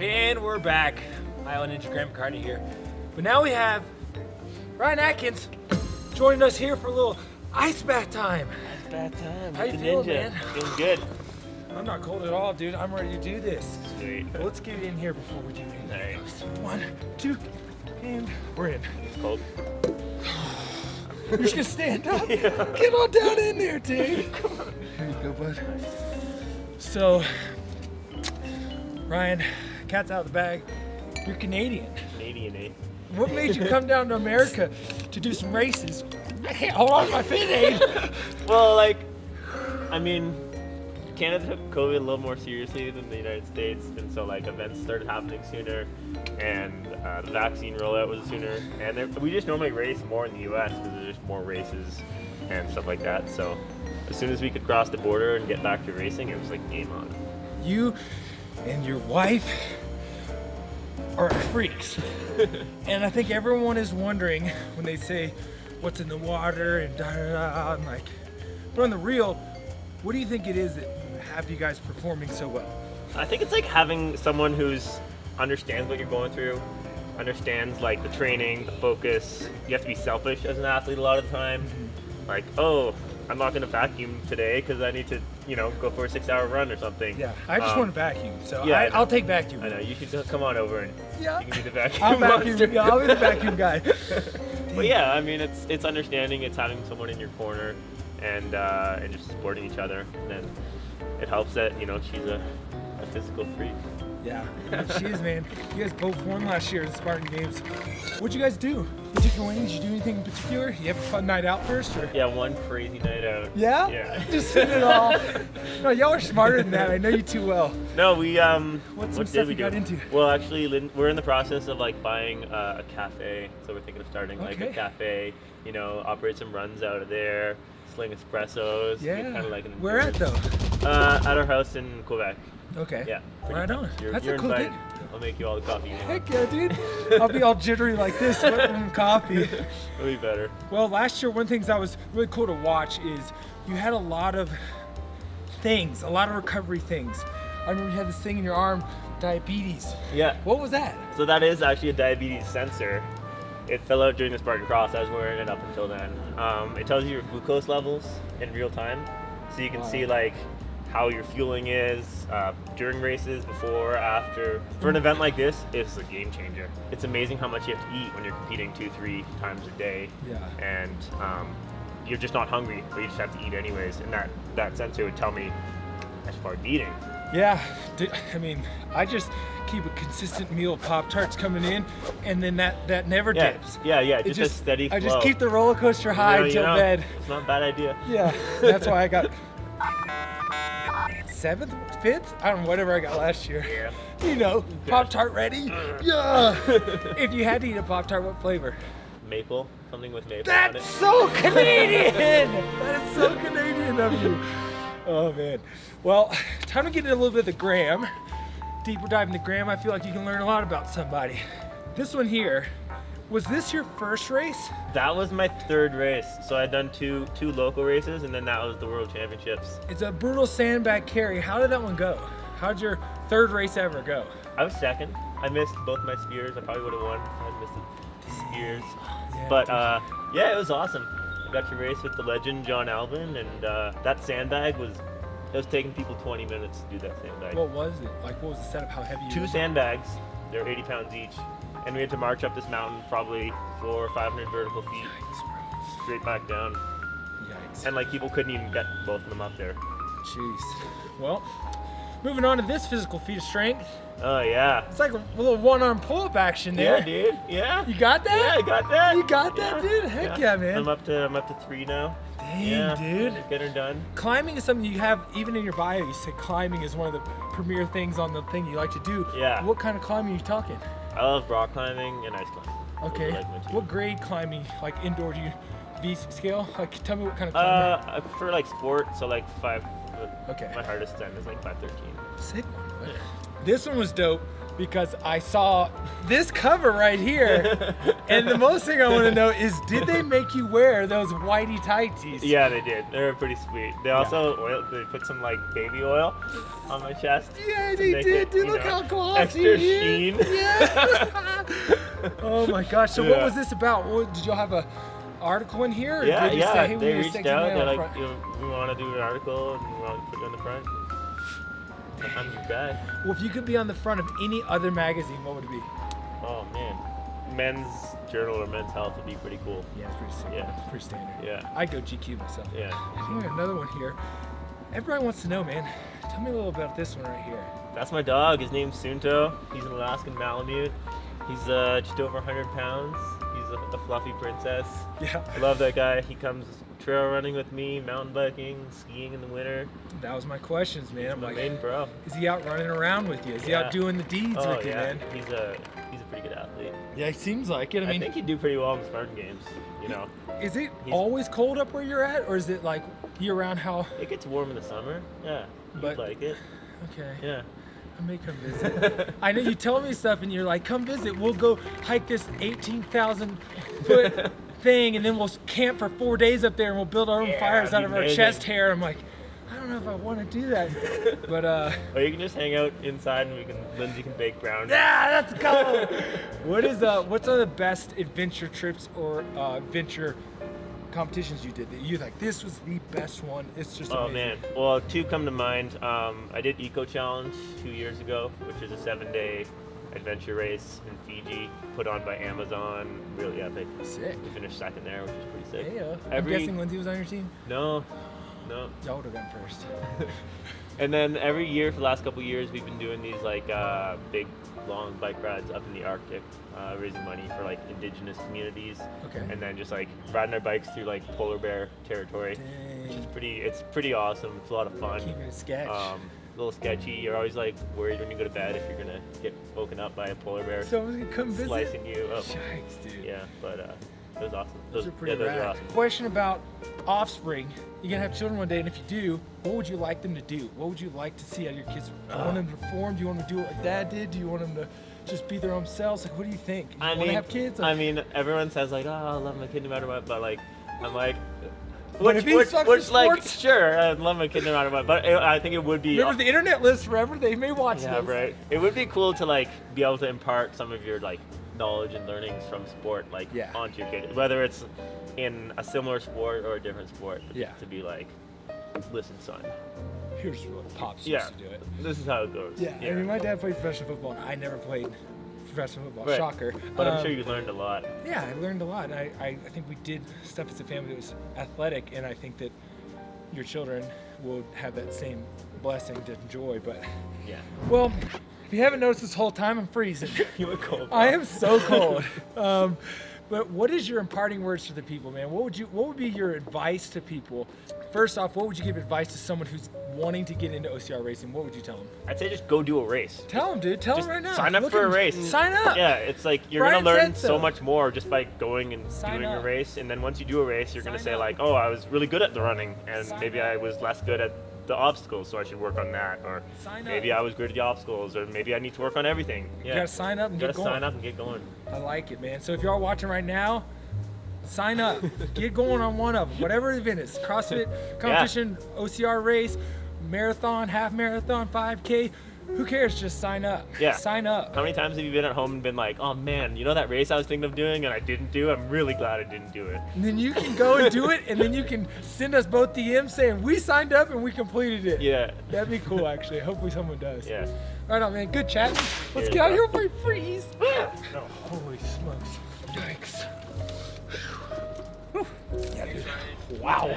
And we're back. Island Ninja McCartney here. But now we have Ryan Atkins joining us here for a little ice bath time. Ice bath time. How you feeling, man? Feeling good. I'm not cold at all, dude. I'm ready to do this. Sweet. Well, let's get in here before we do anything. All right. 1, 2, and we're in. It's cold. You're just gonna stand up? Yeah. Get on down in there, dude. Come on. Here you go, bud. So, Ryan, cat's out of the bag. You're Canadian. Canadian, eh? What made you come down to America to do some races? I can't hold on to my FitAid. Well, like, I mean, Canada took COVID a little more seriously than the United States, and so like events started happening sooner, and the vaccine rollout was sooner, and we just normally race more in the U.S. because there's just more races and stuff like that. So as soon as we could cross the border and get back to racing, it was like game on. You and your wife are freaks. And I think everyone is wondering when they say what's in the water and da da da, and like, but on the real, what do you think it is that have you guys performing so well? I think it's like having someone who's understands what you're going through, understands like the training, the focus. You have to be selfish as an athlete a lot of the time. Like, oh, I'm not gonna vacuum today because I need to, go for a 6-hour run or something. Yeah, I just want to vacuum, so yeah, I'll take vacuum. I know, you should come on over and Yeah. you can be the vacuum I'll monster. vacuum. Yeah, I'll be the vacuum guy. But yeah, I mean, it's understanding, it's having someone in your corner, and just supporting each other. And then it helps that she's a physical freak. Yeah, she is, man. You guys both won last year at the Spartan Games. What'd you guys do? You took your wings? Did you do anything in particular? You have a fun night out first, or? Yeah, one crazy night out. Yeah? Yeah. Just sitting it all. No, y'all are smarter than that. I know you too well. No, we What's some what stuff did we you got do? into? Well, actually, we're in the process of like buying a cafe, so we're thinking of starting like a Okay. cafe. Operate some runs out of there, sling espressos. Yeah. Kind of like an Where at though? at our house in Quebec. Okay. Yeah. Right on. You're That's a cool invited. thing. I'll make you all the coffee you want. Heck yeah, dude. I'll be all jittery like this, from coffee. It'll be better. Well, last year, one of the things that was really cool to watch is you had a lot of things, a lot of recovery things. I remember you had this thing in your arm, diabetes. Yeah. What was that? So that is actually a diabetes sensor. It fell out during the Spartan Cross. I was wearing it up until then. It tells you your glucose levels in real time, so you can see like how your fueling is during races, before, after. For an event like this, it's a game changer. It's amazing how much you have to eat when you're competing 2-3 times a day. Yeah. And you're just not hungry, but you just have to eat anyways. And that sensor would tell me I should start eating. Yeah, I mean, I just keep a consistent meal of Pop-Tarts coming in, and then that never dips. Yeah, just a steady flow. I just keep the roller coaster high until bed. It's not a bad idea. Yeah, that's why I got 7th, 5th? I don't know, whatever I got last year. Yeah. Pop-Tart ready? Yeah! If you had to eat a Pop-Tart, what flavor? Maple, something with maple on it. That's so Canadian! That is so Canadian of you. Oh man. Well, time to get into a little bit of the gram. Deeper dive into gram, I feel like you can learn a lot about somebody. This one here, was this your first race? That was my 3rd race. So I'd done two local races, and then that was the World Championships. It's a brutal sandbag carry. How did that one go? How'd your 3rd race ever go? I was 2nd. I missed both my spears. I probably would have won if I had missed the spears. Yeah, But yeah, it was awesome. I got to race with the legend John Alvin, and that sandbag was taking people 20 minutes to do that sandbag. What was it? Like, what was the setup? How heavy? 2 sandbags. They're 80 pounds each, and we had to march up this mountain probably 400 or 500 vertical feet, Yikes, bro. straight back down. Yikes. And like people couldn't even get both of them up there. Jeez. Well, moving on to this physical feat of strength. Oh yeah. It's like a little one-arm pull-up action there. Yeah, dude. Yeah. You got that? Yeah, I got that. You got that, dude? Heck yeah, man. I'm up to 3 now. Dang, Yeah, dude. Get her done. Climbing is something you have, even in your bio, you say climbing is one of the premier things on the thing you like to do. Yeah. What kind of climbing are you talking? I love rock climbing and ice climbing. Okay. Those are, like, my two. What grade climbing, like indoor, do you V scale? Like, tell me what kind of climbing. I prefer like sport, so like 5 but Okay. my hardest time is like 513. Sick one. This one was dope because I saw this cover right here, and the most thing I want to know is, did they make you wear those whitey tighties? Yeah, they did. They were pretty sweet. They also they put some like baby oil on my chest. Yeah, to they make did. it, Dude, you look know, how glossy extra it is. sheen. Yeah. Oh my gosh. So what Yeah. was this about? Did y'all have a article in here? Or Yeah, did you say, hey, yeah. we They need a reached sexy out. man They're on like, front? we want to do an article and we want to put you on the front. I'm your guy. Well, if you could be on the front of any other magazine, what would it be? Oh man, Men's Journal or Men's Health would be pretty cool. Yeah, it's pretty sick. Yeah. It's pretty standard. Yeah. I'd go GQ myself. Yeah. Here, another one here. Everybody wants to know, man. Tell me a little about this one right here. That's my dog. His name's Sunto. He's an Alaskan Malamute. He's just over 100 pounds. He's a fluffy princess. Yeah. I love that guy. He comes trail running with me, mountain biking, skiing in the winter. That was my questions, man. I'm My like, main bro. is he out running around with you? Is he Yeah. out doing the deeds Oh with you, yeah, man? he's a pretty good athlete. Yeah, he seems like it. I I mean, think he'd do pretty well in the Spartan Games. You know, is it he's- always cold up where you're at, or is it like year round? How? it gets warm in the summer. Yeah, But- you'd like it. Okay. Yeah. I may come visit. I know you tell me stuff and you're like, come visit. We'll go hike this 18,000 foot thing and then we'll camp for 4 days up there and we'll build our own Yeah, fires that'd out be of our amazing. chest hair. I'm like, I don't know if I want to do that. But Or you can just hang out inside and Lindsay can bake brownies. yeah, let's go. What's one of the best adventure trips or adventure competitions you did that you like, this was the best one? It's just Oh amazing. man, well, two come to mind. I did Eco Challenge 2 years ago, which is a 7-day adventure race in Fiji, put on by Amazon. Really epic. Sick. We finished second there, which is pretty sick. Yeah. I'm Every- guessing Lindsay was on your team? No. Y'all would have gone first. And then every year for the last couple of years, we've been doing these like big, long bike rides up in the Arctic, raising money for like indigenous communities. Okay. And then just like riding our bikes through like polar bear territory. Dang. It's pretty awesome. It's a lot of fun. Keeping it sketch. A little sketchy. You're always like worried when you go to bed if you're gonna get woken up by a polar bear Someone's gonna come visit. slicing you up. Yikes, dude. Yeah, but it was awesome. Those are pretty those rad. are awesome. Question about offspring. You're gonna have children one day, and if you do, what would you like them to do? What would you like to see out of your kids? Do you want them to perform? Do you want them to do what like dad did? Do you want them to just be their own selves? Like, what do you think? You want to have kids? I mean, everyone says like, oh, I love my kid no matter what, but like, I'm like, But if he sucks at like, sports- sure, I love my kid no matter what, but I think it would be. remember the internet lives forever. They may watch Yeah, those. right. It would be cool to like be able to impart some of your like knowledge and learnings from sport like Yeah. onto your kid, whether it's in a similar sport or a different sport. Yeah. To be like, listen, son. Here's what pops Yeah. used to do it. This is how it goes. Yeah. I mean, my dad played professional football, and I never played professional football. Right. Shocker. But I'm sure you learned a lot. Yeah, I learned a lot. I think we did stuff as a family that was athletic, and I think that your children will have that same blessing to enjoy. But, Yeah. well, if you haven't noticed this whole time, I'm freezing. You were cold. I am so cold. But what is your imparting words to the people, man? What would be your advice to people? First off, what would you give advice to someone who's wanting to get into OCR racing? What would you tell them? I'd say just go do a race. Tell them, dude. Tell Just them right now. sign up Look for at a 'em. race. Sign up. Yeah, it's like you're Brian gonna learn said so. so much more just by going and Sign doing a up. race, and then once you do a race, you're gonna Sign say up. like, oh, I was really good at the running, and Sign maybe up. I was less good at the obstacles, so I should work on that, or Sign maybe up. I was good at the obstacles, or maybe I need to work on everything. You Yeah, gotta sign up and you get gotta going. sign up and get going. I like it, man. So if y'all watching right now, sign up. Get going on one of them. Whatever the event is. CrossFit competition, OCR race, marathon, half marathon, 5K. Who cares? Just sign up. Yeah. Sign up. How many times have you been at home and been like, oh man, you know that race I was thinking of doing and I didn't do? I'm really glad I didn't do it. And then you can go and do it, and then you can send us both DMs saying we signed up and we completed it. Yeah. That'd be cool, actually. Hopefully someone does. Yeah. Right on, man. Good chat. Let's Cheers, get out of bro. here before we freeze. No. Holy smokes. Yikes. Yeah, dude. Wow.